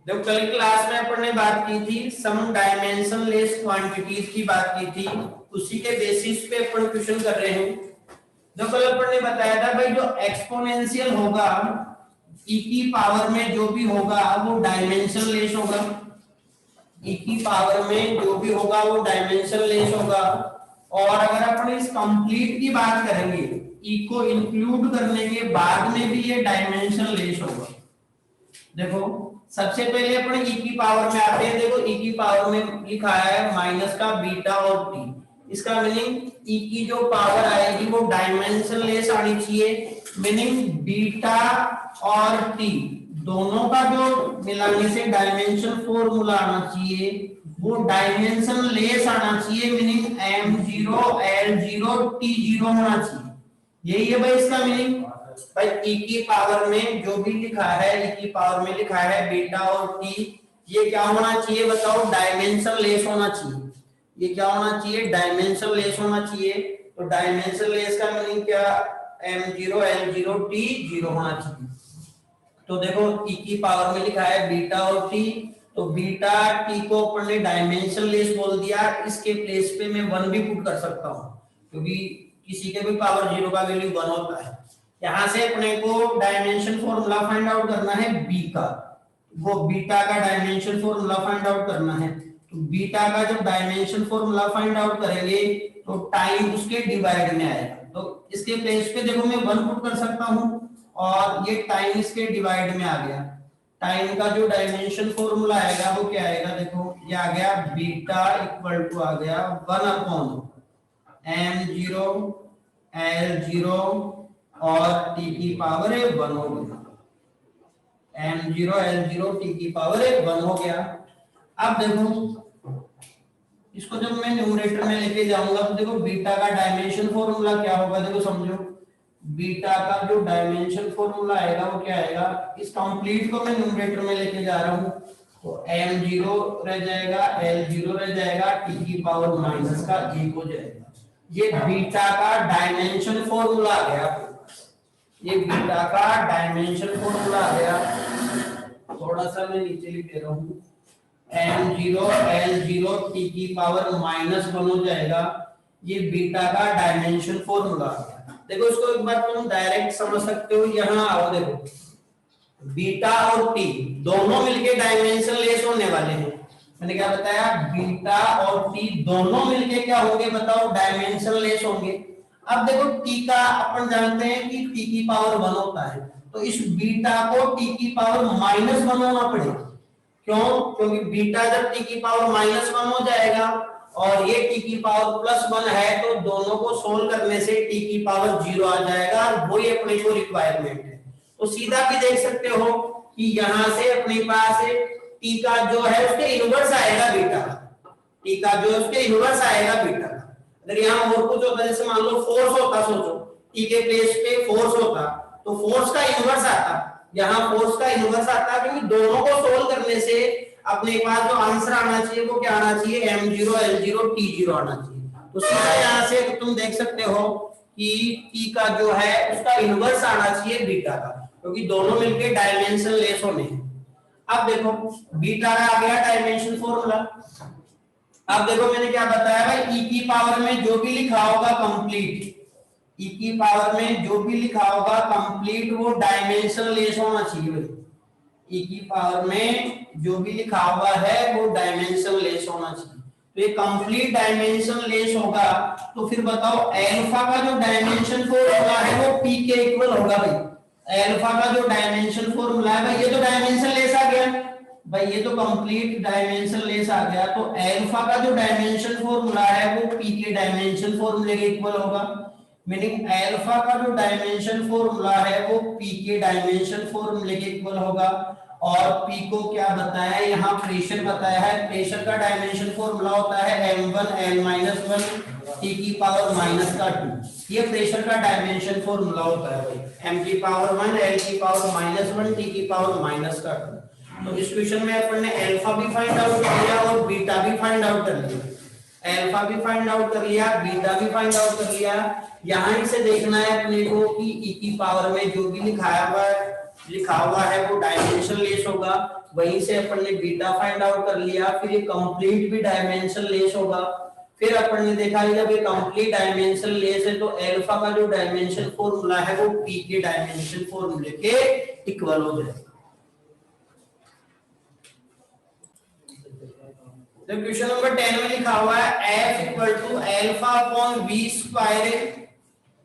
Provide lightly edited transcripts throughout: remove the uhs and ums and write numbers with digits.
जब कल क्लास में अपन ने बात की थी सम डायमेंशनलेस क्वांटिटीज की बात की थी, उसी के बेसिस पे अपन क्वेश्चन कर रहे हैं। जो कल अपन ने बताया था भाई जो एक्सपोनेंशियल होगा e की पावर में जो भी होगा वो डायमेंशनलेस होगा। e की पावर में जो भी होगा वो डायमेंशनलेस होगा। और अगर अपन इस कंप्लीट की बात करेंगे e को इंक्लूड करने के बाद में भी ये डायमेंशनलेस होगा। देखो सबसे पहले अपन e की पावर में आते हैं। देखो e की पावर में लिखा है माइनस का बीटा और t। इसका मीनिंग e की जो पावर आएगी वो डायमेंशनलेस आनी चाहिए। मीनिंग बीटा और t दोनों का जो मिलाने से डायमेंशन फॉर्मूला आना चाहिए वो डायमेंशनलेस आना चाहिए। मीनिंग m0 l0 t0 होना चाहिए। यही है भाई इसका मीनिंग। भाई e की पावर में जो भी लिखा है e की पावर में लिखा है बीटा और t, ये क्या होना चाहिए बताओ? डायमेंशनलेस होना चाहिए। ये क्या होना चाहिए? डायमेंशनलेस होना चाहिए। तो डायमेंशनलेस का मीनिंग क्या? m0 l0 t0 होना चाहिए। तो देखो e की पावर में लिखा है बीटा और t, तो बीटा t को अपन ने डायमेंशनलेस बोल दिया। इसके प्लेस पे मैं 1 भी पुट कर सकता हूं क्योंकि किसी के भी पावर 0 का वैल्यू 1 होता है। यहां से अपने को डायमेंशन फॉर्मूला फाइंड आउट करना है b का। वो बीटा का डायमेंशन फॉर्मूला फाइंड आउट करना है। तो बीटा का जब डायमेंशन फॉर्मूला फाइंड आउट करेंगे तो टाइम उसके डिवाइड में आएगा। तो इसके प्लेस पे देखो मैं 1 पुट कर सकता हूं और ये टाइम इसके डिवाइड में आ गया। टाइम का जो डायमेंशन फॉर्मूला आएगा वो क्या आएगा? देखो ये आ गया बीटा इक्वल टू आ गया 1 अपॉन m0 l0 और t की पावर 1 हो गया। m0 l0 t की पावर 1 हो गया। अब देखो इसको जब मैं न्यूमरेटर में लेके जाऊंगा तो देखो बीटा का डायमेंशन फॉर्मूला क्या होगा? देखो समझो बीटा का जो डायमेंशन फॉर्मूला आएगा वो क्या आएगा? इस कंप्लीट को मैं न्यूमरेटर में लेके जा रहा हूं तो m0 रह जाएगा l0 रह जाएगा t की पावर माइनस का 1 हो जाएगा। ये बीटा का डायमेंशन फॉर्मूला आ गया। ये बीटा का डायमेंशन फॉर्मूला आ गया। थोड़ा सा मैं नीचे लिख दे रहा हूं m0 l0 t की पावर -1 हो जाएगा। ये बीटा का डायमेंशन फॉर्मूला आ गया। देखो इसको एक बार तुम डायरेक्ट समझ सकते हो। यहां आओ, देखो बीटा और t दोनों मिलके डायमेंशनलेस होने वाले हैं। मैंने क्या बताया? बीटा और t दोनों मिलके क्या होंगे बताओ? डायमेंशनलेस होंगे। अब देखो t का अपन जानते हैं कि t की पावर 1 होता है, तो इस बीटा को t की पावर -1 होना पड़ेगा। क्यों? क्योंकि बीटा जब t की पावर -1 हो जाएगा और ये t की पावर +1 है तो दोनों को सोल्व करने से t की पावर 0 आ जाएगा और वही अपने को रिक्वायरमेंट है। तो सीधा भी देख सकते हो कि यहां से अपने पास t का जो है उसके इनवर्स आएगा बीटा का। t का जो है उसके इनवर्स आएगा बीटा का। अगर यहां और कुछ होता, जैसे मान लो फोर्स होता, सोचो t के प्लेस पे फोर्स होता तो फोर्स का इनवर्स आता। यहां फोर्स का इनवर्स आता क्योंकि दोनों को सोल्व करने से अपने पास जो आंसर आना चाहिए वो क्या आना चाहिए? m0 l0 t0 आना चाहिए। तो सीधा यहां से तुम देख सकते हो कि t का जो है उसका इनवर्स आना चाहिए बीटा का, क्योंकि दोनों मिलके डायमेंशनलेस होने हैं। अब देखो बीटा का आ गया डायमेंशन फॉर्मूला। अब देखो मैंने क्या बताया भाई? e की पावर में जो भी लिखा होगा कंप्लीट, e की पावर में जो भी लिखा होगा कंप्लीट वो डायमेंशनलेस होना चाहिए भाई। e की पावर में जो भी लिखा हुआ है वो डायमेंशनलेस होना चाहिए। तो ये कंप्लीट डायमेंशनलेस होगा तो फिर बताओ अल्फा का जो डायमेंशन फॉर्मूला है वो p के इक्वल होगा भाई। अल्फा का जो डायमेंशन फॉर्मूला है भाई, ये तो डायमेंशनलेस आ गया भाई, ये तो कंप्लीट डायमेंशनलेस आ गया। तो अल्फा का जो डायमेंशन फॉर्मूला है वो p के डायमेंशन फॉर्मूले के इक्वल होगा। मीनिंग अल्फा का जो डायमेंशन फॉर्मूला है वो p के डायमेंशन फॉर्मूले के इक्वल होगा। और p को क्या बताया है? यहाँ प्रेशर बताया है। प्रेशर का डायमेंशन फॉर्मूला होता है m1 l-1 t की पावर -2। ये प्रेशर का डायमेंशन फॉर्मूला होता है भाई, m की पावर 1 l की पावर -1 t की पावर -2। तो इस क्वेश्चन में अपन ने अल्फा भी फाइंड आउट कर लिया और बीटा भी फाइंड आउट कर लिया। अल्फा भी फाइंड आउट कर लिया, बीटा भी फाइंड आउट कर लिया। यहां से देखना है अपने को कि e की पावर में जो भी लिखाया हुआ है लिखा हुआ है वो डायमेंशन लेस होगा, वहीं से अपन ने बीटा फाइंड आउट कर लिया। फिर ये कंप्लीट भी डायमेंशन लेस होगा। फिर अपन ने देखा जब ये कंप्लीट डायमेंशन लेस है तो अल्फा का जो डायमेंशन फॉर्मूला है वो पी के डायमेंशन फॉर्मूले के इक्वल हो जाएगा। तो क्वेश्चन नंबर 10 में लिखा हुआ है f equal to alpha upon v square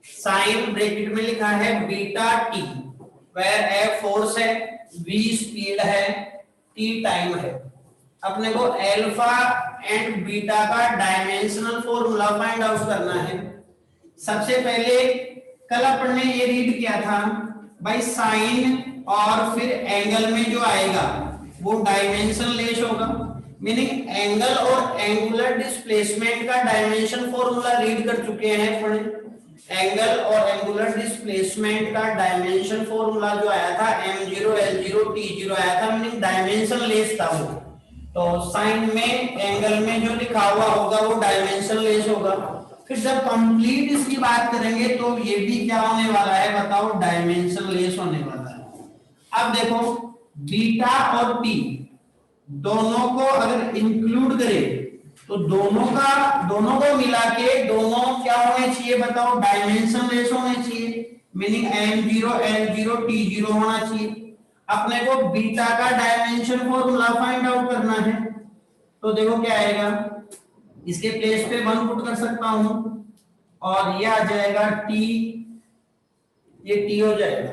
sine bracket में लिखा है beta t, where f force है, v स्पीड है, t टाइम है। अपने को अल्फा एंड बीटा का डायमेंशनल फॉर्मूला फाइंड आउट करना है। सबसे पहले कल अपन ने ये रीड किया था भाई साइन और फिर एंगल में जो आएगा वो डायमेंशन लेस होगा, मीनिंग एंगल और एंगुलर डिस्प्लेसमेंट का डायमेंशन फॉर्मूला रीड कर चुके हैं अपन। एंगल और एंगुलर डिस्प्लेसमेंट का डायमेंशन फॉर्मूला जो आया था m0 l0 t0 आया था, मीनिंग डायमेंशन लेस था वो। तो साइन में एंगल में जो लिखा हुआ होगा वो डायमेंशन लेस होगा। फिर जब कंप्लीट इसकी बात करेंगे तो ये भी क्या होने वाला है बताओ, डायमेंशन लेस होने वाला है। अब देखो बीटा और टी दोनों को अगर इंक्लूड करें तो दोनों को मिला के दोनों क्या होने चाहिए बताओ, डायमेंशन लेस होने चाहिए, मीनिंग m0 l0 t0 होना चाहिए। अपने को बीटा का डायमेंशन फॉर्मूला फाइंड आउट करना है। तो देखो क्या आएगा, इसके प्लेस पे 1 पुट कर सकता हूं और ये आ जाएगा t, ये t हो जाएगा।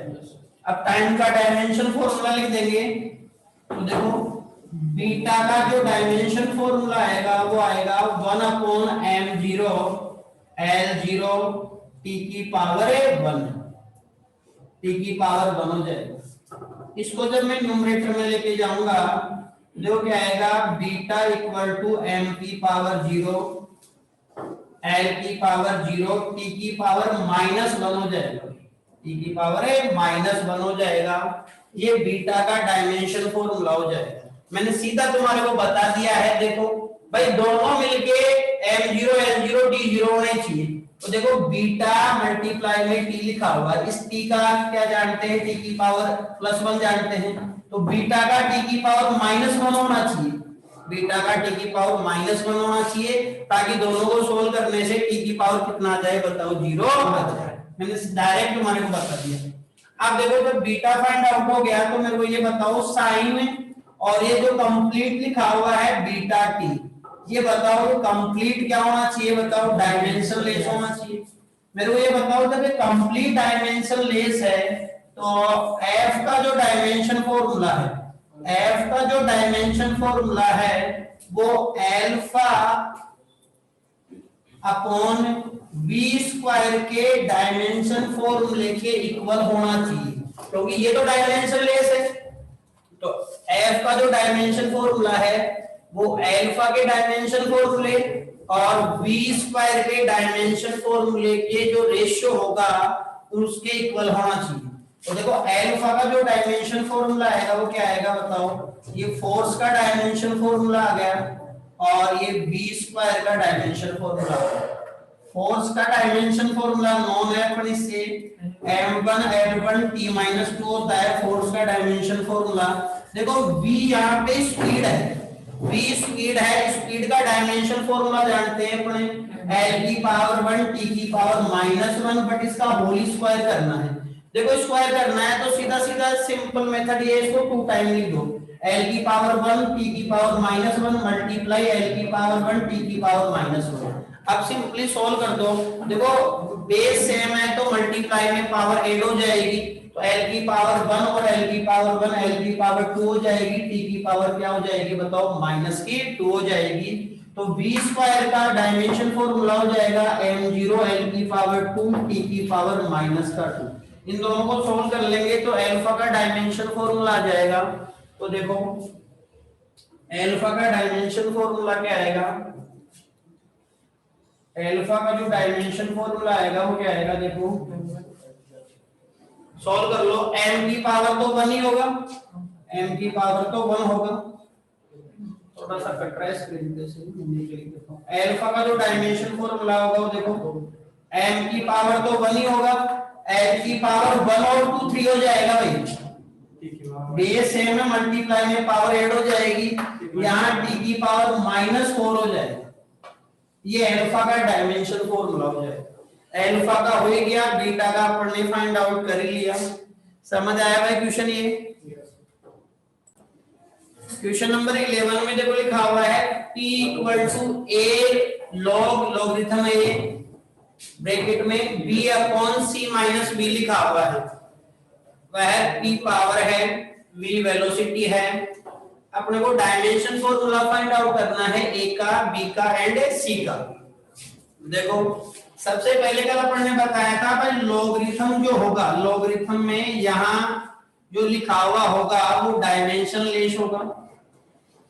अब टाइम का डायमेंशन फॉर्मूला लिख देंगे तो देखो बीटा का जो डायमेंशन फॉर्मूला आएगा वो आएगा 1 अपॉन m0 l0 t की पावर 1, t की पावर 1 हो जाएगा। इसको जब मैं न्यूमरेटर में लेके जाऊंगा जो क्या आएगा, बीटा इक्वल टू m की पावर 0 l की पावर 0 t की पावर -1 हो जाएगा, t की पावर -1 हो जाएगा। ये बीटा का डायमेंशन फॉर्मूला हो जाएगा। मैंने सीधा तुम्हारे को बता दिया है। देखो भाई दोनों मिलके m0 l0 t0 होने चाहिए। तो देखो बीटा मल्टीप्लाई में t लिखा हुआ है, इस t का क्या जानते हैं, t की पावर +1 जानते हैं। तो बीटा का t की पावर -1 होना चाहिए, बीटा का t की पावर -1 होना चाहिए, ताकि दोनों को सोल्व करने से t की पावर कितना आ जाए बताओ, 0 आ जाए। मैंने डायरेक्ट तुम्हारे को बता दिया। अब देखो जब बीटा फाइंड आउट हो गया तो मेरे को ये बताओ साइन और ये जो कंप्लीट लिखा हुआ है बीटा टी, ये बताओ कंप्लीट क्या होना चाहिए बताओ, डायमेंशन लेस होना चाहिए। मेरे को ये बताओ जब ये कंप्लीट डायमेंशन लेस है तो f का जो डायमेंशन फॉर्मूला है, f का जो डायमेंशन फॉर्मूला है वो अल्फा अपॉन v स्क्वायर के डायमेंशन फॉर्मूले के इक्वल होना चाहिए, क्योंकि ये तो डायमेंशन लेस है। तो f का जो डायमेंशन फॉर्मूला है वो अल्फा के डायमेंशन फॉर्मूले और v स्क्वायर के डायमेंशन फॉर्मूले के जो रेशियो होगा उसके इक्वल होना चाहिए। तो देखो अल्फा का जो डायमेंशन फॉर्मूला आएगा वो क्या आएगा बताओ, ये फोर्स का डायमेंशन फॉर्मूला आ गया और ये v स्क्वायर का डायमेंशन फॉर्मूला आ गया। फोर्स का डायमेंशन फॉर्मूला नॉन है पर इससे m1 l1 t-2 होता है फोर्स का डायमेंशन फॉर्मूला। देखो v यहाँ पे स्पीड है, v स्पीड है, स्पीड का डायमेंशन फॉर्मूला जानते हैं अपने l की पावर 1 t की पावर -1, बट इसका होल स्क्वायर करना है। देखो स्क्वायर करना है तो सीधा सीधा सिंपल मेथड ये, इसको 2 टाइम लिख दो, l की पावर 1 t की पावर -1 मल्टीप्लाई l की पावर 1 t की पावर -1। अब सिंपली सॉल्व कर दो। देखो बेस सेम है तो मल्टीप्लाई में पावर ऐड हो जाएगी, तो l की पावर 1 और l की पावर 1 l की पावर 2 हो जाएगी, t की पावर क्या हो जाएगी बताओ, -2 हो जाएगी। तो v स्क्वायर का डायमेंशन फॉर्मूला हो जाएगा m0 l की पावर 2 t की पावर -2। इन दोनों को सोल्व कर लेंगे तो अल्फा का डायमेंशन फॉर्मूला आ जाएगा। तो देखो अल्फा का डायमेंशन फॉर्मूला क्या आएगा, अल्फा का जो डायमेंशन फॉर्मूला आएगा वो क्या आएगा, देखो सॉल्व कर लो। m की पावर तो 1 ही होगा, m की पावर तो 1 होगा। थोड़ा सा कट रहा है स्क्रीन पे से, अल्फा का जो डायमेंशन फॉर्मूला होगा वो देखो m की पावर तो 1 ही होगा, l की पावर 1 और 2 3 हो जाएगा भाई, बेस सेम है, मल्टीप्लाई में पावर ऐड हो जाएगी, यहाँ टी की पावर -4 हो जाएगा। ये अल्फा का डायमेंशन फॉर्मूला हो जाएगा। अल्फा का हो गया, बीटा का अपन ने फाइंड आउट कर ही लिया। समझ आया भाई क्वेश्चन? ये क्वेश्चन नंबर 11 में देखो लिखा हुआ है p = a log logarithm a bracket में b/c - b लिखा हुआ है। वह p पावर है, v वेलोसिटी है। अपने को डायमेंशन फॉर्मूला फाइंड आउट करना है a का, b का एंड c का। देखो सबसे पहले कल अपन ने बताया था भाई लॉगरिथम जो होगा, लॉगरिथम में यहाँ जो लिखा हुआ होगा वो डायमेंशन लेस होगा।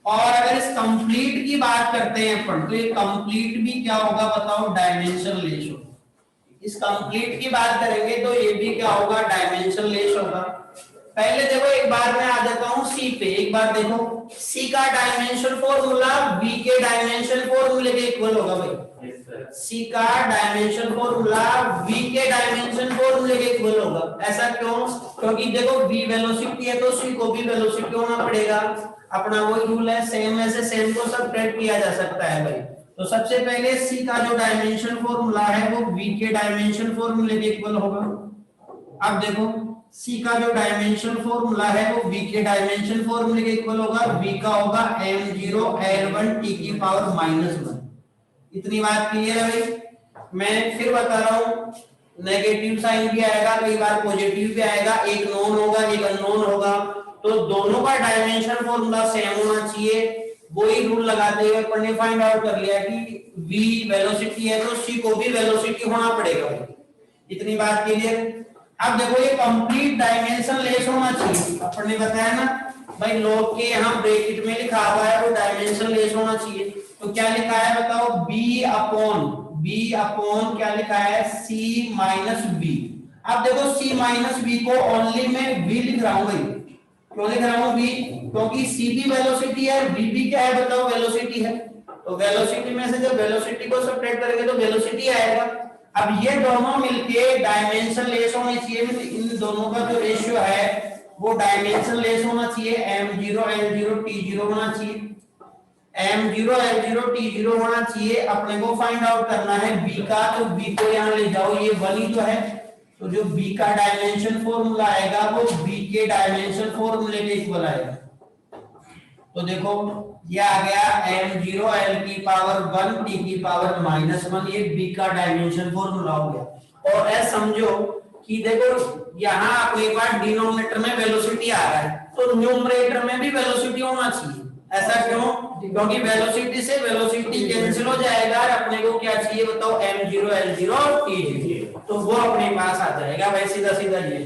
और अगर इस कंप्लीट की बात करते हैं अपन, तो ये कंप्लीट भी क्या होगा बताओ? डायमेंशन लेस होगा। इस कंप्लीट की बात करेंगे तो ये भी क्या होगा? डायमेंशन लेस होगा। पहले देखो एक बार मैं आ जाता हूँ सी पे। एक बार देखो सी का डायमेंशन फॉर्मूला बी के डायमेंशन फॉर्मूले के इक्वल होगा भाई। सी का डायमेंशन फॉर्मूला बी के डायमेंशन फॉर्मूले के इक्वल होगा। ऐसा क्यों? क्योंकि देखो बी वेलोसिटी है तो सी को भी वेलोसिटी होना पड़ेगा। अपना वही रूल है, सेम में से सेम को सबट्रैक्ट किया जा सकता है भाई। तो सबसे पहले सी का जो डायमेंशन फॉर्मूला है वो बी के डायमेंशन फॉर्मूले के इक्वल होगा। अब देखो सी का जो डायमेंशन फॉर्मूला है वो बी के डायमेंशन फॉर्मूले के इक्वल होगा। बी का होगा m0 L1 t की पावर -1। इतनी बात क्लियर है भाई? मैं फिर बता रहा हूँ, नेगेटिव साइन भी आएगा, कई बार पॉजिटिव भी आएगा, एक नोन होगा एक अननोन होगा, तो दोनों का डायमेंशन फॉर्मूला सेम होना चाहिए। वही रूल लगाते हुए अपन ने फाइंड आउट कर लिया कि v वेलोसिटी है तो c को भी वेलोसिटी होना पड़ेगा। इतनी बात क्लियर? अब देखो ये कंप्लीट डायमेंशन लेस होना चाहिए। अपन ने बताया ना भाई लॉग के यहाँ ब्रैकेट में लिखा हुआ है वो डायमेंशन लेस होना चाहिए। तो क्या लिखा है बताओ? b अपॉन क्या लिखा है? c - b। अब देखो c - b को ओनली मैं v लिख रहा हूं भाई। क्यों लिख रहा हूं v? क्योंकि c भी वेलोसिटी है, v भी क्या है बताओ? वेलोसिटी है। तो वेलोसिटी में से जब वेलोसिटी को सबट्रैक्ट करेंगे तो वेलोसिटी आएगा। अब ये दोनों मिलके डायमेंशन लेस होने चाहिए। इन दोनों का जो रेशियो है वो डायमेंशन लेस होना चाहिए। m0 L0 t0 होना चाहिए। m0 L0 t0 होना चाहिए। अपने को फाइंड आउट करना है b का, तो b को यहाँ ले जाओ, ये 1 ही तो है। तो जो b का डायमेंशन फॉर्मूला आएगा वो b के डायमेंशन फॉर्मूले के इक्वल आएगा। तो देखो ये आ गया m0 L की पावर 1 t की पावर -1, ये b का डायमेंशन फॉर्मूला हो गया। और ऐसा समझो कि देखो यहाँ अपने पास डिनोमिनेटर में वेलोसिटी आ रहा है तो न्यूमरेटर में भी वेलोसिटी होना चाहिए। ऐसा क्यों? क्योंकि वेलोसिटी से वेलोसिटी कैंसिल हो जाएगा और अपने को क्या चाहिए बताओ? m0 L0 t0, तो वो अपने पास आ जाएगा भाई। सीधा सीधा ये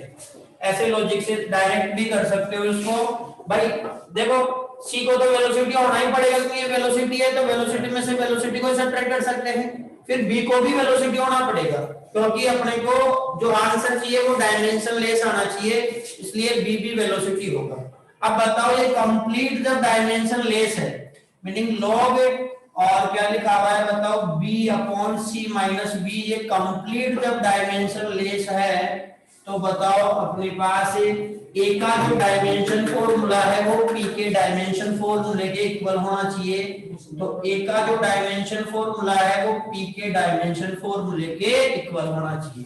ऐसे लॉजिक से डायरेक्ट भी कर सकते हो इसको भाई। देखो c को तो वेलोसिटी होना ही पड़ेगा क्योंकि ये वेलोसिटी है, तो वेलोसिटी में से वेलोसिटी को सबट्रैक्ट कर सकते हैं। फिर b को भी वेलोसिटी होना पड़ेगा क्योंकि अपने को जो आंसर चाहिए वो डायमेंशन लेस आना चाहिए, इसलिए b भी वेलोसिटी होगा। अब बताओ ये कंप्लीट जब डायमेंशन लेस है मीनिंग लॉग और क्या लिखा हुआ है बताओ? b/c - b। ये कंप्लीट जब डायमेंशन लेस है तो बताओ अपने पास a का जो डायमेंशन फॉर्मूला है वो p के डायमेंशन फॉर्मूले के इक्वल होना चाहिए। तो a का जो डायमेंशन फॉर्मूला है वो p के डायमेंशन फॉर्मूले के इक्वल होना चाहिए।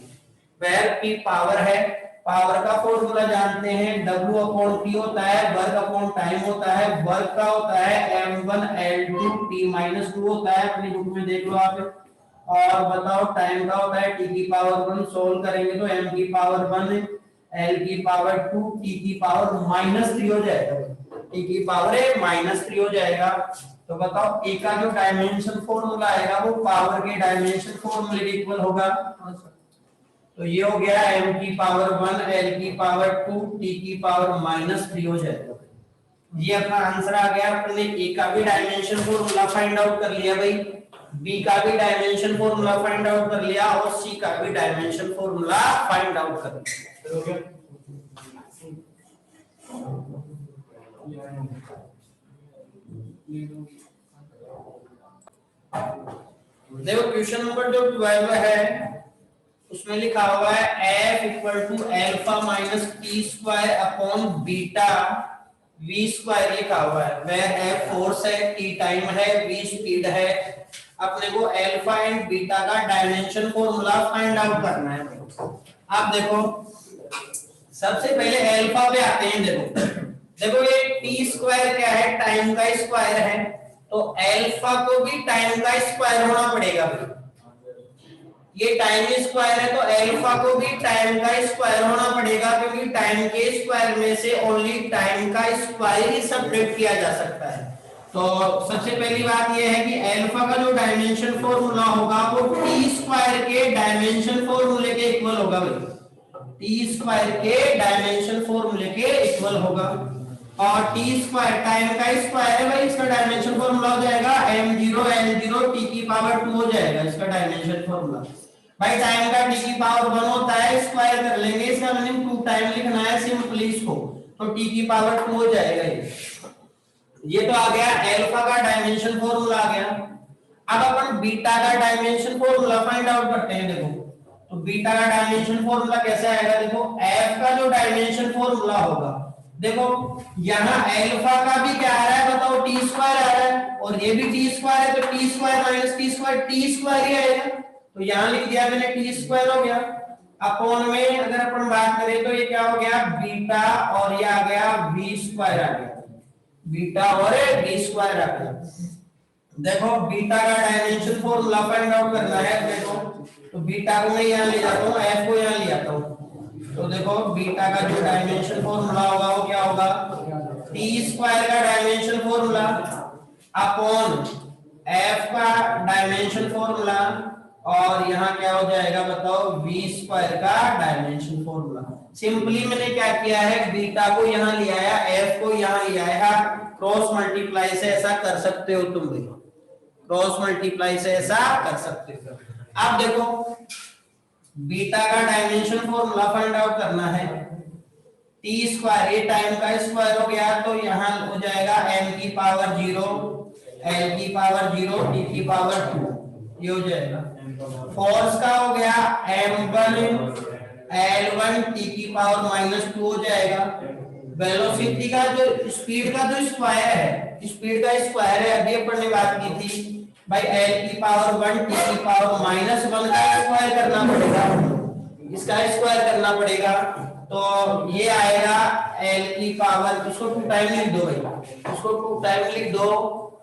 वेयर p पावर है, पावर का फॉर्मूला जानते हैं, W/T होता है, वर्क अपॉन टाइम होता है। वर्क का होता है m1 L2 t - 2 होता है, अपनी बुक में देख लो आप। और बताओ टाइम का होता है t की पावर 1। सोल्व करेंगे तो m की पावर 1 L की पावर 2 t की पावर -3 हो जाएगा। t की पावर -3 हो जाएगा। तो बताओ a का जो डायमेंशन फॉर्मूला आएगा वो पावर के डायमेंशन फॉर्मूले के इक्वल होगा। तो ये हो गया m की पावर 1 L की पावर 2 t की पावर -3 हो जाएगा। ये अपना आंसर आ गया। अपने a का भी डायमेंशन फॉर्मूला फाइंड आउट कर लिया भाई, b का भी डायमेंशन फॉर्मूला फाइंड आउट कर लिया और c का भी डायमेंशन फॉर्मूला फाइंड आउट कर लिया। देखो क्वेश्चन नंबर जो 12 है उसमें लिखा हुआ है f equal to alpha minus T square upon beta v square लिखा हुआ है, वेयर f फोर्स है, t टाइम है, v स्पीड है। अपने को अल्फा एंड बीटा का डायमेंशन फॉर्मूला फाइंड आउट करना है। आप देखो सबसे पहले अल्फा पे आते हैं। देखो ये टी स्क्वायर क्या है, टाइम का स्क्वायर है, तो अल्फा को भी टाइम का स्क्वायर होना पड़ेगा भाई। ये टाइम स्क्वायर है तो अल्फा को भी टाइम का स्क्वायर होना पड़ेगा, क्योंकि टाइम के स्क्वायर में से ओनली टाइम का स्क्वायर ही सब्ट्रैक्ट किया जा सकता है। तो सबसे पहली बात यह है कि अल्फा का जो डायमेंशन फॉर्मूला होगा वो टी स्क्वायर के डायमेंशन फॉर्मूले के इक्वल होगा भाई। टी स्क्वायर के डायमेंशन फॉर्मूले के इक्वल होगा, और टी स्क्वायर टाइम का स्क्वायर है भाई, इसका डायमेंशन फॉर्मूला हो जाएगा m0 n0 t की पावर 2 हो जाएगा इसका डायमेंशन फॉर्मूला। भाई टाइम का t की पावर 1 होता है, स्क्वायर कर लेंगे, इसका मीनिंग 2 टाइम लिखना है सिंपली इसको, तो t की पावर 2 हो जाएगा ये तो आ गया अल्फा का डायमेंशन फॉर्मूला आ गया। अब अपन बीटा का डायमेंशन फॉर्मूला फाइंड आउट करते हैं। देखो तो बीटा का डायमेंशन फॉर्मूला कैसे आएगा, देखो f का जो डायमेंशन फॉर्मूला होगा, देखो यहाँ अल्फा का भी क्या आ रहा है बताओ, टी स्क्वायर आ रहा है, और ये भी टी स्क्वायर है, तो T square minus T square ही आएगा, तो यहाँ लिख दिया मैंने टी स्क्वायर हो गया। अपॉन में अगर अपन बात करें तो ये क्या हो गया बीटा, और ये आ गया वी स्क्वायर आ गया, बीटा और वी स्क्वायर आ गया। देखो बीटा का डायमेंशन फॉर्मूला फाइंड आउट करना है। देखो तो बीटा को मैं यहाँ ले जाता हूँ, एफ को यहाँ ले आता हूँ, तो देखो बीटा का जो डायमेंशन फॉर्मूला होगा वो क्या होगा, टी स्क्वायर का डायमेंशन फॉर्मूला अपॉन एफ का डायमेंशन फॉर्मूला, और यहाँ क्या हो जाएगा बताओ वी स्क्वायर का डायमेंशन फॉर्मूला। सिंपली मैंने क्या किया है, बीटा को यहाँ ले आया, एफ को यहाँ ले आया, क्रॉस मल्टीप्लाई से ऐसा कर सकते हो तुम भी, क्रॉस मल्टीप्लाई से ऐसा कर सकते हो। अब देखो बीटा का डायमेंशन फॉर्मूला फाइंड आउट करना है, टी स्क्वायर ये टाइम का स्क्वायर हो गया, तो यहाँ हो जाएगा m की पावर 0 l की पावर 0 t की पावर 2, ये हो जाएगा। फोर्स का हो गया m1 l1 t की पावर -2 हो जाएगा। वेलोसिटी का जो स्पीड का जो स्क्वायर है, स्पीड का स्क्वायर है, अभी अपन ने बात की थी भाई l की पावर 1 t की पावर -1 का स्क्वायर करना पड़ेगा, इसका स्क्वायर करना पड़ेगा, तो ये आएगा l की पावर, इसको 2 टाइम लिख दो भाई, इसको 2 टाइम लिख दो,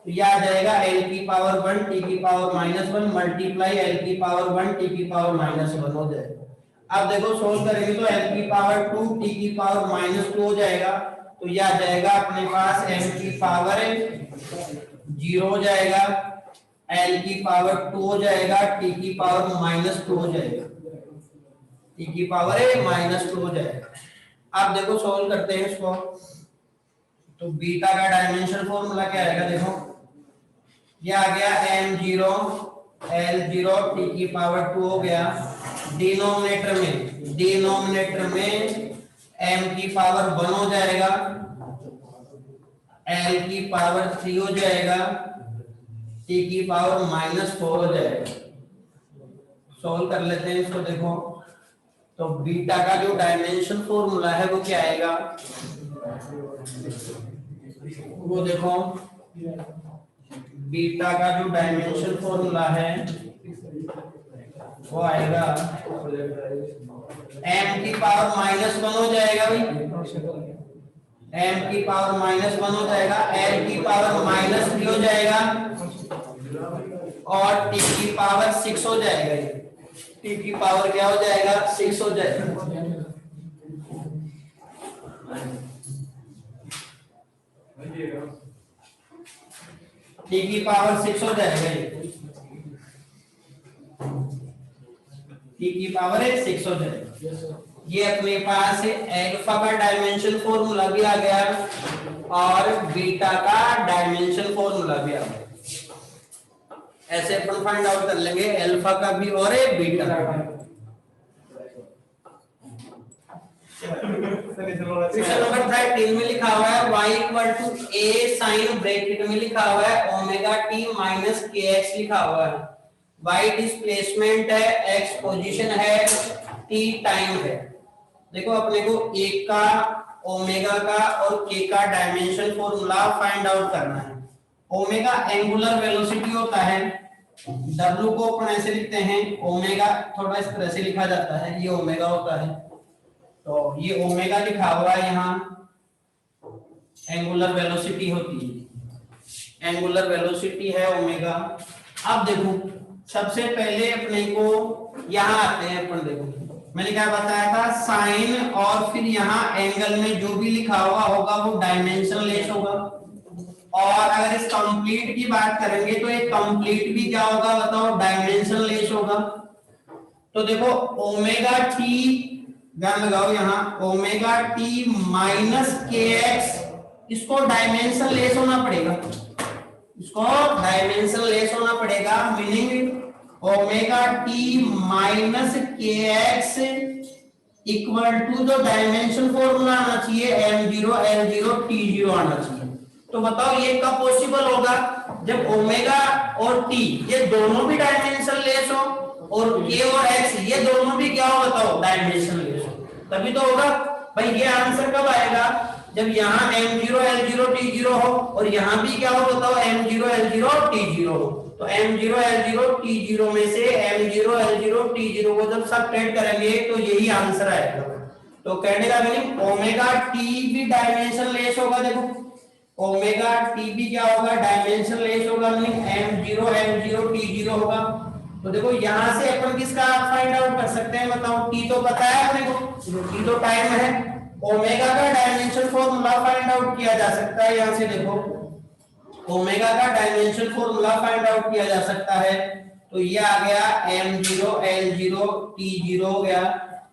तो ये आ जाएगा l की पावर 1 t की पावर -1 मल्टीप्लाई l की पावर 1 t की पावर -1 हो जाएगा। अब देखो सोल्व करेंगे तो l की पावर 2 t की पावर -2 हो जाएगा, तो ये आ जाएगा अपने पास m की पावर 0 हो जाएगा, l की पावर 2 हो जाएगा, t की पावर -2 हो जाएगा, t की पावर -2 हो जाएगा। अब देखो सोल्व करते हैं इसको, तो बीटा का डायमेंशन फॉर्मूला क्या आएगा, देखो ये आ गया m0 l0 t की पावर 2 हो गया, डिनोमिनेटर में m की पावर 1 हो जाएगा, l की पावर 3 हो जाएगा, t की पावर -4 हो जाएगा। सॉल्व कर लेते हैं इसको। देखो तो बीटा का जो डायमेंशन फॉर्मूला है वो क्या आएगा, वो देखो बीटा का जो डायमेंशन फॉर्मूला है वो आएगा m की पावर -1 हो जाएगा भाई, m की पावर -1 हो जाएगा, l की पावर -3 हो जाएगा, और t की पावर 6 हो जाएगा, t की पावर क्या हो जाएगा 6 हो जाएगा। t की पावर 6 हो जाएगा, t की पावर 6 हो जाएगा। ये अपने पास अल्फा का डायमेंशन फॉर्मूला भी आ गया और बीटा का डायमेंशन फॉर्मूला भी आ गया। ऐसे अपन फाइंड आउट कर लेंगे अल्फा का भी और बीटा का भी। क्वेश्चन नंबर 13 में लिखा हुआ है y equal to a sine bracket में लिखा हुआ है ओमेगा t माइनस kx लिखा हुआ है। y डिस्प्लेसमेंट है, x पोजीशन है, t टाइम है। देखो अपने को एक का, ओमेगा का और k का डायमेंशन फॉर्मूला फाइंड आउट करना है। ओमेगा एंगुलर वेलोसिटी होता है, w को अपन ऐसे लिखते हैं, ओमेगा थोड़ा इस तरह से लिखा जाता है, ये ओमेगा होता है, तो ये ओमेगा लिखा हुआ है यहाँ, एंगुलर वेलोसिटी होती है, एंगुलर वेलोसिटी है ओमेगा। अब देखो सबसे पहले अपने को यहाँ आते हैं, अपन देखो मैंने क्या बताया था, साइन और फिर यहाँ एंगल में जो भी लिखा हुआ होगा वो डायमेंशन लेस होगा। और अगर इस कंप्लीट की बात करेंगे तो एक कंप्लीट भी क्या होगा बताओ, डायमेंशन लेस होगा। तो देखो ओमेगा टी, ध्यान लगाओ यहाँ, ओमेगा टी माइनस के एक्स, इसको डायमेंशन लेस होना पड़ेगा, इसको डायमेंशन लेस होना पड़ेगा, मीनिंग ओमेगा टी माइनस के एक्स इक्वल टू जो डायमेंशन फॉर्मूला आना चाहिए m0 l0 t0 आना चाहिए। तो बताओ ये कब पॉसिबल होगा, जब ओमेगा और t ये दोनों भी डायमेंशन लेस हो और k और x ये दोनों भी क्या हो बताओ, डायमेंशन लेस हो, तभी तो होगा। भाई ये आंसर कब आएगा, जब यहाँ m0 l0 t0 हो और यहाँ भी क्या हो बताओ, m0 l0 t0 हो। तो m0 l0 t0 में से m0 l0 t0 को जब सबट्रैक्ट करेंगे तो यही आंसर आएगा। तो कहने का मीनिंग ओमेगा t भी डायमेंशन लेस होगा। देखो ओमेगा t भी क्या होगा, डायमेंशन लेस होगा, मीनिंग m0 l0 t0 होगा। तो देखो यहाँ से अपन किसका फाइंड आउट कर सकते हैं बताओ, t तो पता है अपने को, t तो टाइम है, ओमेगा का डायमेंशन फॉर्मूला फाइंड आउट किया जा सकता है। यहाँ से देखो ओमेगा का डायमेंशन फॉर्मूला फाइंड आउट किया जा सकता है, तो ये आ गया m0 l0 t0 हो गया।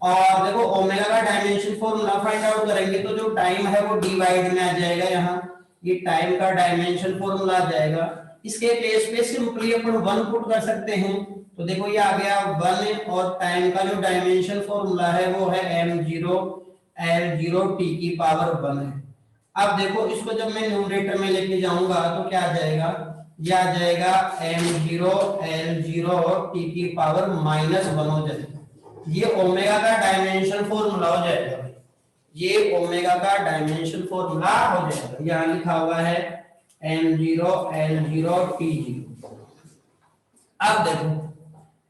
और देखो ओमेगा का डायमेंशन फॉर्मूला फाइंड आउट करेंगे तो जो टाइम है वो डिवाइड में आ जाएगा, यहाँ ये टाइम का डायमेंशन फॉर्मूला आ जाएगा। इसके प्लेस पे सिंपली अपन 1 पुट कर सकते हैं, तो देखो ये आ गया 1 और टाइम का जो डायमेंशन फॉर्मूला है वो है m0 l0 t की पावर 1 है। अब देखो इसको जब मैं न्यूमरेटर में लेके जाऊंगा तो क्या आ जाएगा, ये आ जाएगा m0 l0 t की पावर -1 हो जाएगा। ये ओमेगा का डायमेंशन फॉर्मूला हो जाएगा, ये ओमेगा का डायमेंशन फॉर्मूला हो जाएगा। यहाँ लिखा हुआ है m0 l0 t0। अब देखो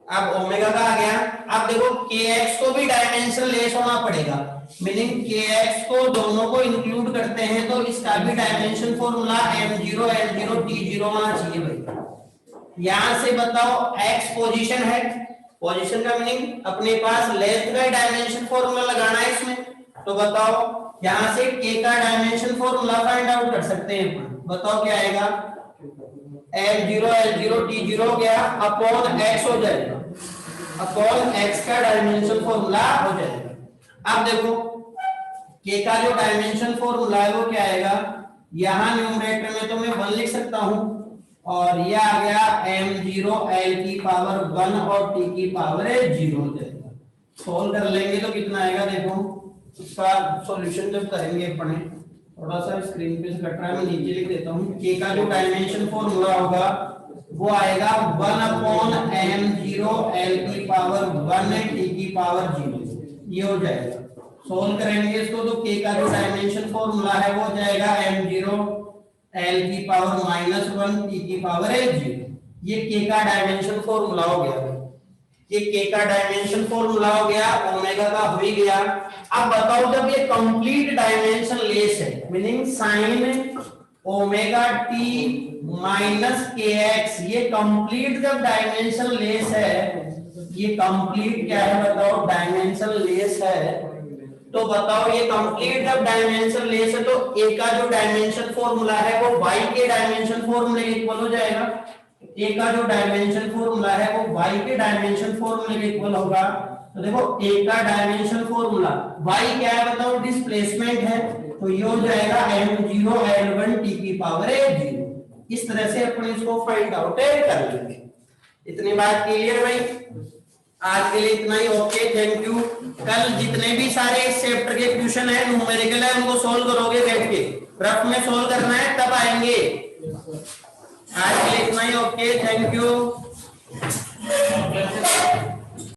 अब ओमेगा का आ गया। अब देखो kx को भी डायमेंशन लेस होना पड़ेगा, मीनिंग kx को दोनों को इंक्लूड करते हैं तो इसका भी dimension formula m0 l0 t0 होना चाहिए भाई। यहां से बताओ x पोजीशन है, पोजीशन का मीनिंग अपने पास लेंथ का डायमेंशन फॉर्मूला लगाना है इसमें, तो बताओ यहां से k का डायमेंशन फॉर्मूला फाइंड आउट कर सकते हैं। बताओ क्या आएगा, m0 l0 t0 हो गया अपॉन x हो जाएगा, अपॉन x का डायमेंशन फॉर्मूला हो जाएगा। अब देखो k का जो डायमेंशन फॉर्मूला है वो क्या आएगा, यहाँ न्यूमरेटर में तो मैं 1 लिख सकता हूँ और ये आ गया m0 l की पावर 1 और t की पावर 0 हो जाएगा। सोल्व कर लेंगे तो कितना आएगा, देखो इसका सॉल्यूशन जब करेंगे अपने, थोड़ा सा स्क्रीन पे कट रहा है, मैं नीचे लिख देता हूँ। k का जो डायमेंशन फॉर्मूला होगा वो आएगा 1 अपॉन m0 l की पावर 1 t की पावर 0, ये हो जाएगा। सोल्व करेंगे इसको तो k का जो डायमेंशन फॉर्मूला है वो हो जाएगा m0 l की पावर -1 t की पावर 0। ये k का डायमेंशन फॉर्मूला हो गया, ये k का डायमेंशन फॉर्मूला हो गया, ओमेगा का हो ही गया। अब बताओ जब ये कंप्लीट डायमेंशन लेस है, meaning sine omega T minus के एक्स, ये कंप्लीट जब डायमेंशन लेस है, ये कंप्लीट क्या है बताओ, डायमेंशन लेस है। तो बताओ ये कंप्लीट जब डायमेंशन लेस है तो ए का जो डायमेंशन फॉर्मूला है वो y के डायमेंशन फॉर्मूले के इक्वल हो जाएगा। ए का जो डायमेंशन फॉर्मूला है वो y के डायमेंशन फॉर्मूले के इक्वल होगा। तो देखो ए का डायमेंशन फॉर्मूला y क्या है बताओ, डिस्प्लेसमेंट है, तो ये हो जाएगा m0 l1 t की पावर 0। इस तरह से अपन इसको फाइंड आउट कर लेंगे। इतनी बात क्लियर भाई, आज के लिए इतना ही। Okay, thank you. कल जितने भी सारे इस चैप्टर के क्वेश्चन है न्यूमेरिकल है उनको सोल्व करोगे बैठ के, रफ में सोल्व करना है तब आएंगे। आज के लिए इतना ही। Okay, thank you. कॉम्प्लेक्स